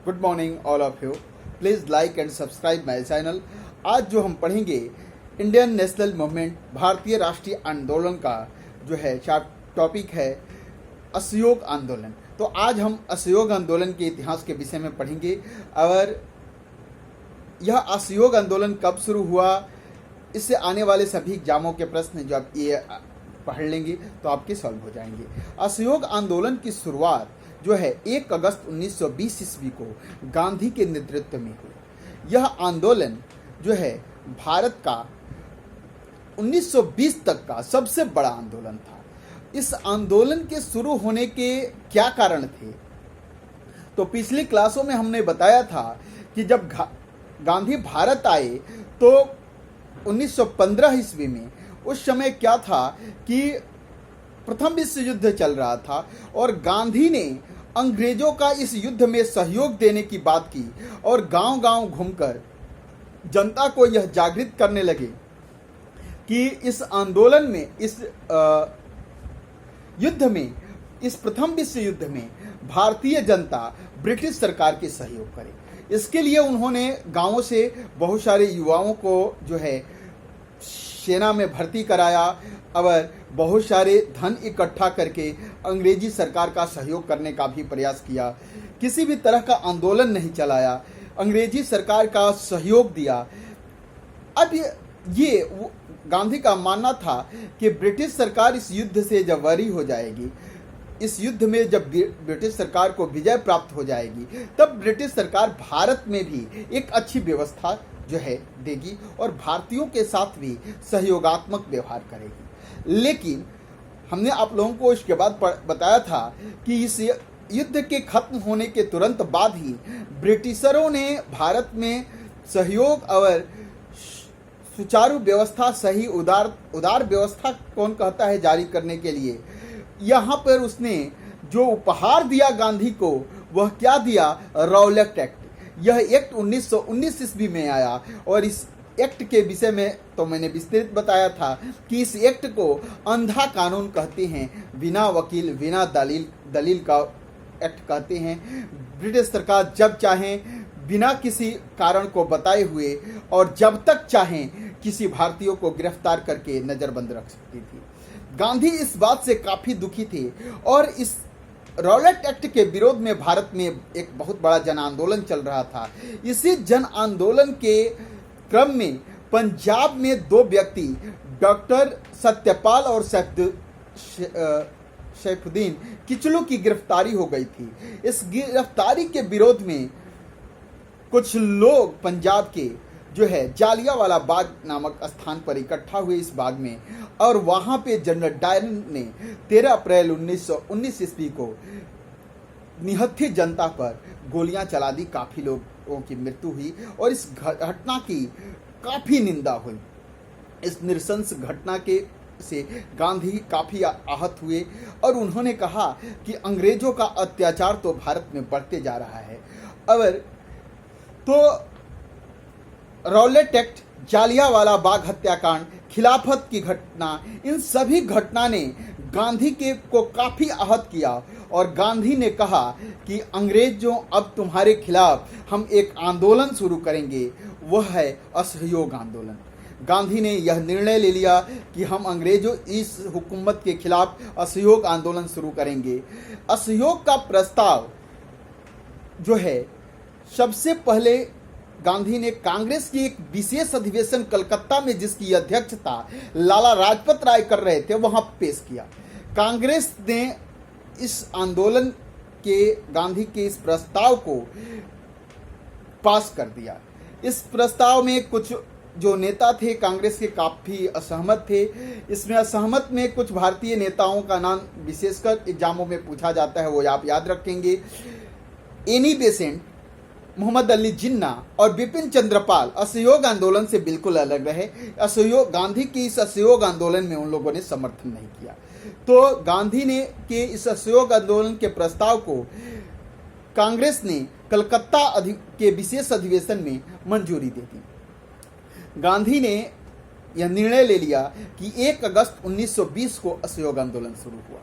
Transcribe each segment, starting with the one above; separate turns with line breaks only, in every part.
Good morning all of you. Please like and subscribe my channel. आज जो हम पढ़ेंगे इंडियन नेशनल मूवमेंट, भारतीय राष्ट्रीय आंदोलन का जो है टॉपिक है असहयोग आंदोलन। तो आज हम असहयोग आंदोलन के इतिहास के विषय में पढ़ेंगे और यह असहयोग आंदोलन कब शुरू हुआ, इससे आने वाले सभी एग्जामों के प्रश्न जो आप ये पढ़ लेंगे तो आपके सॉल्व हो जाएंगे। असहयोग आंदोलन की शुरुआत जो है 1 अगस्त 1920 ईस्वी को गांधी के नेतृत्व में हुई। यह आंदोलन जो है भारत का 1920 तक का सबसे बड़ा आंदोलन था। इस आंदोलन के शुरू होने के क्या कारण थे, तो पिछली क्लासों में हमने बताया था कि जब गांधी भारत आए तो 1915 ईस्वी में उस समय क्या था कि प्रथम विश्व युद्ध चल रहा था और गांधी ने अंग्रेजों का इस युद्ध में सहयोग देने की बात की और गांव-गांव घूमकर जनता को यह जागृत करने लगे कि इस आंदोलन में, इस युद्ध में, इस प्रथम विश्व युद्ध में भारतीय जनता ब्रिटिश सरकार के सहयोग करे। इसके लिए उन्होंने गांवों से बहुत सारे युवाओं को जो है सेना में भर्ती कराया और बहुत सारे धन इकट्ठा करके अंग्रेजी सरकार का सहयोग करने का भी प्रयास किया। किसी भी तरह का आंदोलन नहीं चलाया, अंग्रेजी सरकार का सहयोग दिया। अब ये गांधी का मानना था कि ब्रिटिश सरकार इस युद्ध से जब वरी हो जाएगी, इस युद्ध में जब ब्रिटिश सरकार को विजय प्राप्त हो जाएगी, तब ब्रिटिश सरकार भारत में भी एक अच्छी व्यवस्था जो है देगी और भारतीयों के साथ भी सहयोगात्मक व्यवहार करेगी। लेकिन हमने आप लोगों को इसके बाद बताया था कि इस युद्ध के खत्म होने के तुरंत बाद ही ब्रिटिशरों ने भारत में सहयोग और सुचारू व्यवस्था, सही उदार व्यवस्था कौन कहता है, जारी करने के लिए यहाँ पर उसने जो उपहार दिया गांधी को, वह क्या दिया? Rowlatt act. यह एक्ट 1919 ईस्वी में आया और इस एक्ट के विषय में तो मैंने विस्तृत बताया था कि इस एक्ट को अंधा कानून कहते हैं, बिना वकील बिना दलील का एक्ट कहते हैं। ब्रिटिश सरकार जब चाहें बिना किसी कारण को बताए हुए और जब तक चाहें किसी भारतीयों को गिरफ्तार करके नज़रबंद रख सकती थी। गांधी इस बात से काफ़ी दुखी थे और इस रॉलेट एक्ट के विरोध में भारत में एक बहुत बड़ा जन आंदोलन चल रहा था। इसी जन आंदोलन के क्रम में पंजाब में 2 व्यक्ति, डॉक्टर सत्यपाल और सैफुद्दीन किचलू की गिरफ्तारी हो गई थी। इस गिरफ्तारी के विरोध में कुछ लोग पंजाब के जो है जालियांवाला बाग नामक स्थान पर इकट्ठा हुए इस बाग में, और वहाँ पे जनरल डायर ने 13 अप्रैल 1919 ईस्वी को निहत्थी जनता पर गोलियां चला दी। काफ़ी लोगों की मृत्यु हुई और इस घटना की काफ़ी निंदा हुई। इस नृशंस घटना के से गांधी काफ़ी आहत हुए और उन्होंने कहा कि अंग्रेजों का अत्याचार तो भारत में बढ़ते जा रहा है। और तो रॉलेट एक्ट, जालियांवाला बाग हत्याकांड, खिलाफत की घटना, इन सभी घटना ने गांधी को काफ़ी आहत किया और गांधी ने कहा कि अंग्रेजों, अब तुम्हारे खिलाफ हम एक आंदोलन शुरू करेंगे, वह है असहयोग आंदोलन। गांधी ने यह निर्णय ले लिया कि हम अंग्रेजों इस हुकूमत के खिलाफ असहयोग आंदोलन शुरू करेंगे। असहयोग का प्रस्ताव जो है सबसे पहले गांधी ने कांग्रेस की एक विशेष अधिवेशन कलकत्ता में, जिसकी अध्यक्षता लाला लाजपत राय कर रहे थे, वहां पेश किया। कांग्रेस ने इस आंदोलन के, गांधी के इस प्रस्ताव को पास कर दिया। इस प्रस्ताव में कुछ जो नेता थे कांग्रेस के काफ़ी असहमत थे। इसमें असहमत में कुछ भारतीय नेताओं का नाम विशेषकर एग्जामों में पूछा जाता है, वो आप याद रखेंगे। एनी बेसेंट, मोहम्मद अली जिन्ना और बिपिन चंद्र पाल असहयोग आंदोलन से बिल्कुल अलग रहे। गांधी की इस असहयोग आंदोलन में उन लोगों ने समर्थन नहीं किया। तो गांधी ने के इस असहयोग आंदोलन के प्रस्ताव को कांग्रेस ने कलकत्ता के विशेष अधिवेशन में मंजूरी दे दी। गांधी ने यह निर्णय ले लिया कि 1 अगस्त 1920 को असहयोग आंदोलन शुरू हुआ।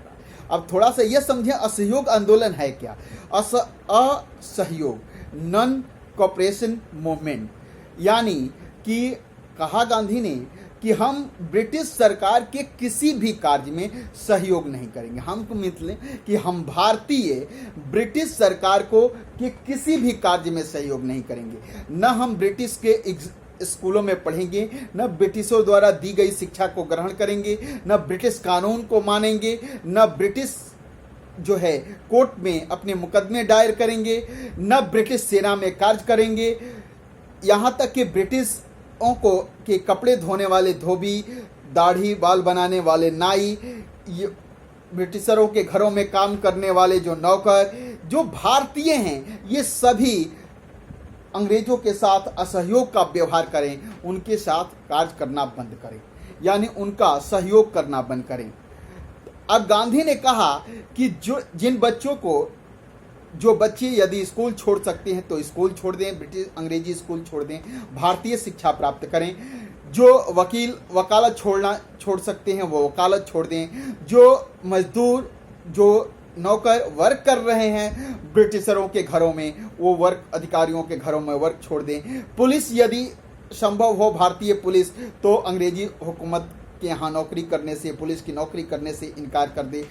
अब थोड़ा सा यह समझें असहयोग आंदोलन है क्या। असहयोग, नॉन कोऑपरेशन मूवमेंट, यानी कि कहा गांधी ने कि हम ब्रिटिश सरकार के किसी भी कार्य में सहयोग नहीं करेंगे। हमको मतलब कि हम भारतीय ब्रिटिश सरकार को के किसी भी कार्य में सहयोग नहीं करेंगे। न हम ब्रिटिश के स्कूलों में पढ़ेंगे, न ब्रिटिशों द्वारा दी गई शिक्षा को ग्रहण करेंगे, न ब्रिटिश कानून को मानेंगे, न ब्रिटिश जो है कोर्ट में अपने मुकदमे दायर करेंगे, न ब्रिटिश सेना में कार्य करेंगे। यहाँ तक कि ब्रिटिशों को के कपड़े धोने वाले धोबी, दाढ़ी बाल बनाने वाले नाई, ब्रिटिशरों के घरों में काम करने वाले जो नौकर, जो भारतीय हैं, ये सभी अंग्रेजों के साथ असहयोग का व्यवहार करें, उनके साथ कार्य करना बंद करें, यानी उनका सहयोग करना बंद करें। अब गांधी ने कहा कि जिन बच्चों को, जो बच्चे यदि स्कूल छोड़ सकते हैं तो स्कूल छोड़ दें, ब्रिटिश अंग्रेजी स्कूल छोड़ दें, भारतीय शिक्षा प्राप्त करें। जो वकील वकालत छोड़ सकते हैं वो वकालत छोड़ दें। जो मजदूर, जो नौकर वर्क कर रहे हैं ब्रिटिशरों के घरों में, वो वर्क अधिकारियों के घरों में वर्क छोड़ दें। पुलिस यदि संभव हो, भारतीय पुलिस, तो अंग्रेजी हुकूमत के यहाँ नौकरी करने से, पुलिस की नौकरी करने से इनकार कर दे।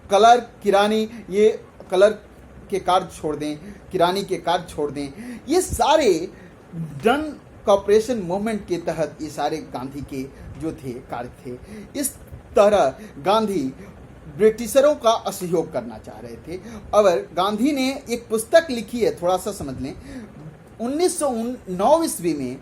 क्लर्क, किरानी, ये क्लर्क के कार्य छोड़ दें, किरानी के कार्य छोड़ दें। ये सारे नॉन कोऑपरेशन मूवमेंट के तहत ये सारे गांधी के जो थे कार्य थे। इस तरह गांधी ब्रिटिशरों का असहयोग करना चाह रहे थे। और गांधी ने एक पुस्तक लिखी है, थोड़ा सा समझ लें। 1909 ईस्वी में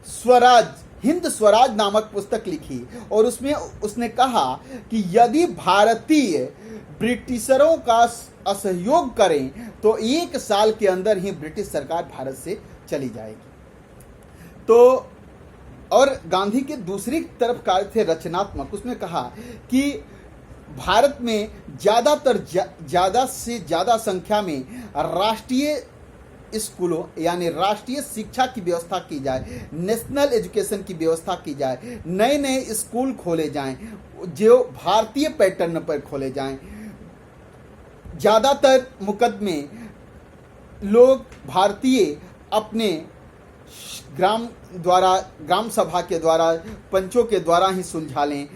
स्वराज, हिंद स्वराज नामक पुस्तक लिखी, और उसमें उसने कहा कि यदि भारतीय ब्रिटिशरों का असहयोग करें तो 1 साल के अंदर ही ब्रिटिश सरकार भारत से चली जाएगी। तो और गांधी के दूसरी तरफ कार्य थे रचनात्मक। उसने कहा कि भारत में ज़्यादा से ज़्यादा संख्या में राष्ट्रीय स्कूलों यानी राष्ट्रीय शिक्षा की व्यवस्था की जाए, नेशनल एजुकेशन की व्यवस्था की जाए, नए नए स्कूल खोले जाएं जो भारतीय पैटर्न पर खोले जाएं। ज़्यादातर मुकदमे लोग भारतीय अपने ग्राम सभा के द्वारा, पंचों के द्वारा ही सुलझा लें।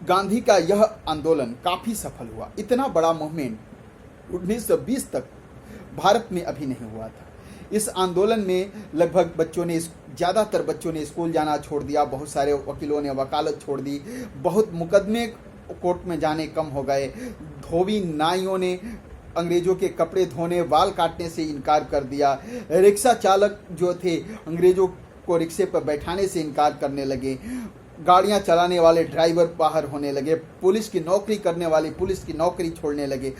गांधी का यह आंदोलन काफ़ी सफल हुआ। इतना बड़ा मूवमेंट 1920 तक भारत में अभी नहीं हुआ था। इस आंदोलन में लगभग ज़्यादातर बच्चों ने स्कूल जाना छोड़ दिया, बहुत सारे वकीलों ने वकालत छोड़ दी, बहुत मुकदमे कोर्ट में जाने कम हो गए। धोबी नाइयों ने अंग्रेजों के कपड़े धोने, बाल काटने से इनकार कर दिया। रिक्शा चालक जो थे अंग्रेजों को रिक्शे पर बैठाने से इनकार करने लगे। गाड़ियां चलाने वाले ड्राइवर बाहर होने लगे। पुलिस की नौकरी करने वाले पुलिस की नौकरी छोड़ने लगे।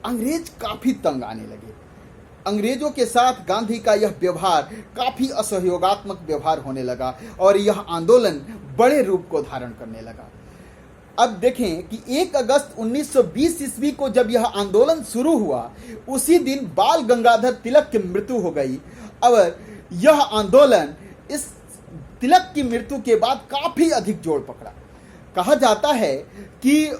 अंग्रेज काफ़ी तंग आने लगे। अंग्रेजों के साथ गांधी का यह व्यवहार काफ़ी असहयोगात्मक व्यवहार होने लगा और यह आंदोलन बड़े रूप को धारण करने लगा। अब देखें कि 1 अगस्त 1920 ईस्वी को जब यह आंदोलन शुरू हुआ, उसी दिन बाल गंगाधर तिलक की मृत्यु हो गई। और यह आंदोलन इस तिलक की मृत्यु के बाद काफ़ी अधिक जोर पकड़ा। कहा जाता है कि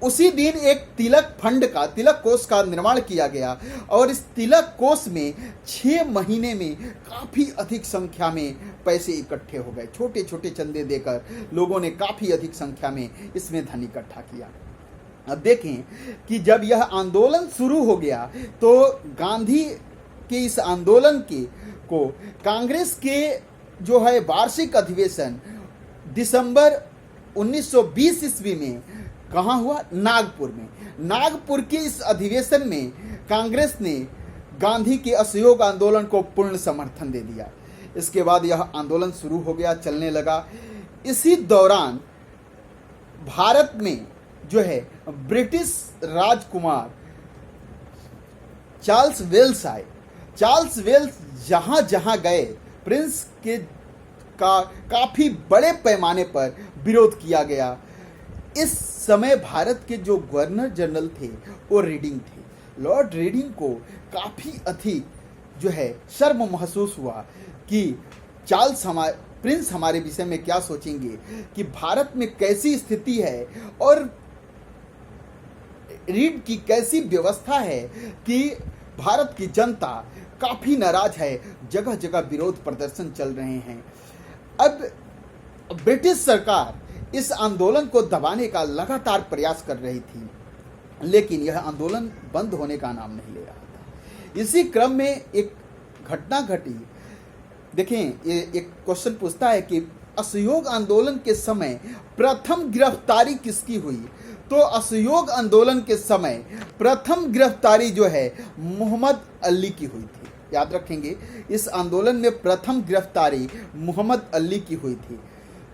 उसी दिन एक तिलक कोष का निर्माण किया गया और इस तिलक कोष में 6 महीने में काफ़ी अधिक संख्या में पैसे इकट्ठे हो गए। छोटे छोटे चंदे देकर लोगों ने काफ़ी अधिक संख्या में इसमें धन इकट्ठा किया। अब देखें कि जब यह आंदोलन शुरू हो गया तो गांधी के इस आंदोलन को कांग्रेस के जो है वार्षिक अधिवेशन दिसंबर 1920 ईस्वी में कहाँ हुआ? नागपुर में। नागपुर के इस अधिवेशन में कांग्रेस ने गांधी के असहयोग आंदोलन को पूर्ण समर्थन दे दिया। इसके बाद यह आंदोलन शुरू हो गया, चलने लगा। इसी दौरान भारत में जो है ब्रिटिश राजकुमार चार्ल्स वेल्स आए। चार्ल्स वेल्स जहाँ जहाँ गए प्रिंस के काफ़ी बड़े पैमाने पर विरोध किया गया। इस समय भारत के जो गवर्नर जनरल थे वो रीडिंग थे। लॉर्ड रीडिंग को काफ़ी अधिक जो है शर्म महसूस हुआ कि प्रिंस हमारे विषय में क्या सोचेंगे, कि भारत में कैसी स्थिति है और रीढ़ की कैसी व्यवस्था है कि भारत की जनता काफ़ी नाराज है, जगह जगह विरोध प्रदर्शन चल रहे हैं। अब ब्रिटिश सरकार इस आंदोलन को दबाने का लगातार प्रयास कर रही थी, लेकिन यह आंदोलन बंद होने का नाम नहीं ले रहा था। इसी क्रम में एक घटना घटी। देखें, ये एक क्वेश्चन पूछता है कि असहयोग आंदोलन के समय प्रथम गिरफ्तारी किसकी हुई? तो असहयोग आंदोलन के समय प्रथम गिरफ्तारी जो है मोहम्मद अली की हुई थी। याद रखेंगे, इस आंदोलन में प्रथम गिरफ्तारी मोहम्मद अली की हुई थी।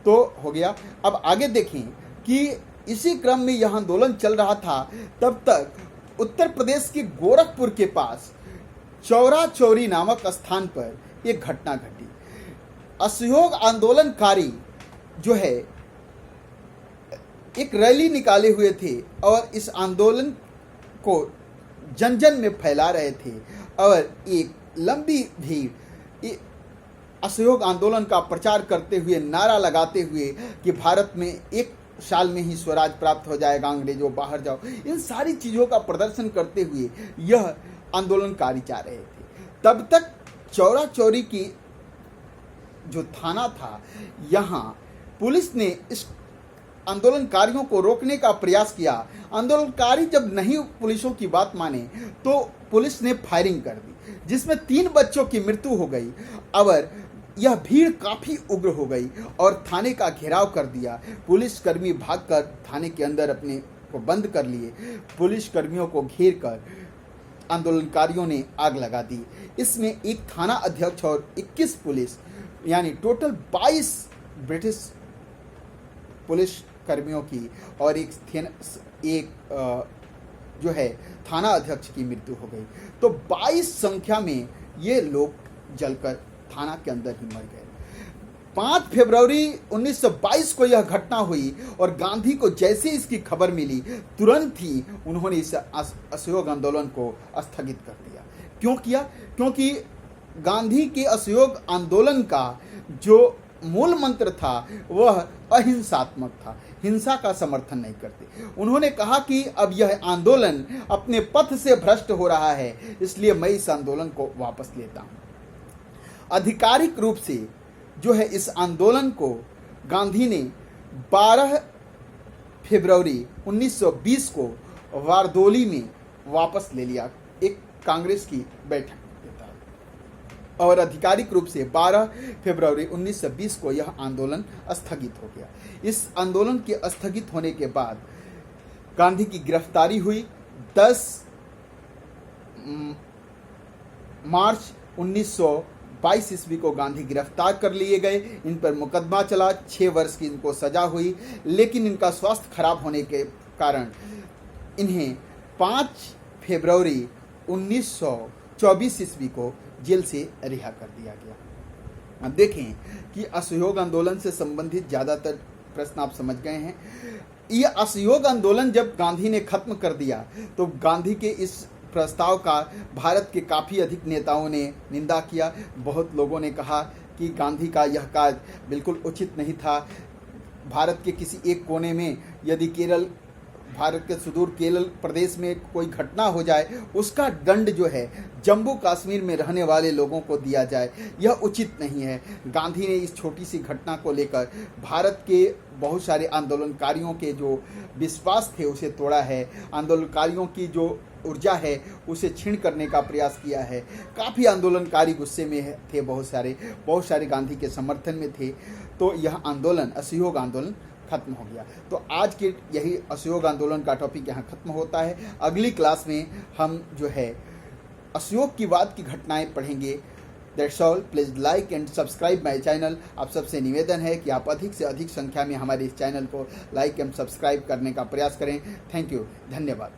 तो हो गया। अब आगे देखें कि इसी क्रम में यह आंदोलन चल रहा था, तब तक उत्तर प्रदेश के गोरखपुर के पास चौरा चौरी नामक स्थान पर एक घटना घटी। असहयोग आंदोलनकारी जो है एक रैली निकाले हुए थे और इस आंदोलन को जन जन में फैला रहे थे और एक लंबी भीड़ असहयोग आंदोलन का प्रचार करते हुए, नारा लगाते हुए कि भारत में एक साल में ही स्वराज प्राप्त हो जाएगा, अंग्रेजों बाहर जाओ, इन सारी चीज़ों का प्रदर्शन करते हुए यह आंदोलनकारी जा रहे थे। तब तक चौरा चौरी की जो थाना था, यहाँ पुलिस ने इस आंदोलनकारियों को रोकने का प्रयास किया। आंदोलनकारी जब नहीं पुलिसों की बात माने तो पुलिस ने फायरिंग कर दी, जिसमें 3 बच्चों की मृत्यु हो गई और यह भीड़ काफ़ी उग्र हो गई और थाने का घेराव कर दिया। पुलिसकर्मी भागकर थाने के अंदर अपने को बंद कर लिए। पुलिसकर्मियों को घेर कर आंदोलनकारियों ने आग लगा दी। इसमें एक थाना अध्यक्ष और 21 पुलिस, यानी टोटल 22 ब्रिटिश पुलिस कर्मियों की और एक जो है थाना अध्यक्ष की मृत्यु हो गई। तो 22 संख्या में ये लोग जलकर थाना के अंदर ही मर गए। 5 फरवरी 1922 को यह घटना हुई और गांधी को जैसे इसकी खबर मिली, तुरंत ही उन्होंने इस असहयोग आंदोलन को स्थगित कर दिया। क्यों किया? क्योंकि गांधी के असहयोग आंदोलन का जो मूल मंत्र था वह अहिंसात्मक था, हिंसा का समर्थन नहीं करते। उन्होंने कहा कि अब यह आंदोलन अपने पथ से भ्रष्ट हो रहा है, इसलिए मैं इस आंदोलन को वापस लेता हूं। आधिकारिक रूप से जो है इस आंदोलन को गांधी ने 12 फरवरी 1920 को वारदोली में वापस ले लिया, एक कांग्रेस की बैठक के तहत, और आधिकारिक रूप से 12 फरवरी 1920 को यह आंदोलन स्थगित हो गया। इस आंदोलन के स्थगित होने के बाद गांधी की गिरफ्तारी हुई। 10 मार्च 1922 ईस्वी को गांधी गिरफ्तार कर लिए गए। इन पर मुकदमा चला, 6 वर्ष की इनको सजा हुई, लेकिन इनका स्वास्थ्य खराब होने के कारण इन्हें 5 फरवरी 1924 ईस्वी को जेल से रिहा कर दिया गया। अब देखें कि असहयोग आंदोलन से संबंधित ज़्यादातर प्रश्न आप समझ गए हैं। यह असहयोग आंदोलन जब गांधी ने खत्म कर दिया तो गांधी के इस प्रस्ताव का भारत के काफ़ी अधिक नेताओं ने निंदा किया। बहुत लोगों ने कहा कि गांधी का यह कार्य बिल्कुल उचित नहीं था। भारत के किसी एक कोने में यदि भारत के सुदूर केरल प्रदेश में कोई घटना हो जाए, उसका दंड जो है जम्मू कश्मीर में रहने वाले लोगों को दिया जाए, यह उचित नहीं है। गांधी ने इस छोटी सी घटना को लेकर भारत के बहुत सारे आंदोलनकारियों के जो विश्वास थे उसे तोड़ा है। आंदोलनकारियों की जो ऊर्जा है उसे छीन करने का प्रयास किया है। काफ़ी आंदोलनकारी गुस्से में थे, बहुत सारे गांधी के समर्थन में थे। तो यह आंदोलन, असहयोग आंदोलन खत्म हो गया। तो आज के यही असहयोग आंदोलन का टॉपिक यहाँ खत्म होता है। अगली क्लास में हम जो है असहयोग की बाद की घटनाएं पढ़ेंगे। That's all. Please like and subscribe my channel. आप सबसे निवेदन है कि आप अधिक से अधिक संख्या में हमारे इस चैनल को लाइक एंड सब्सक्राइब करने का प्रयास करें। थैंक यू, धन्यवाद।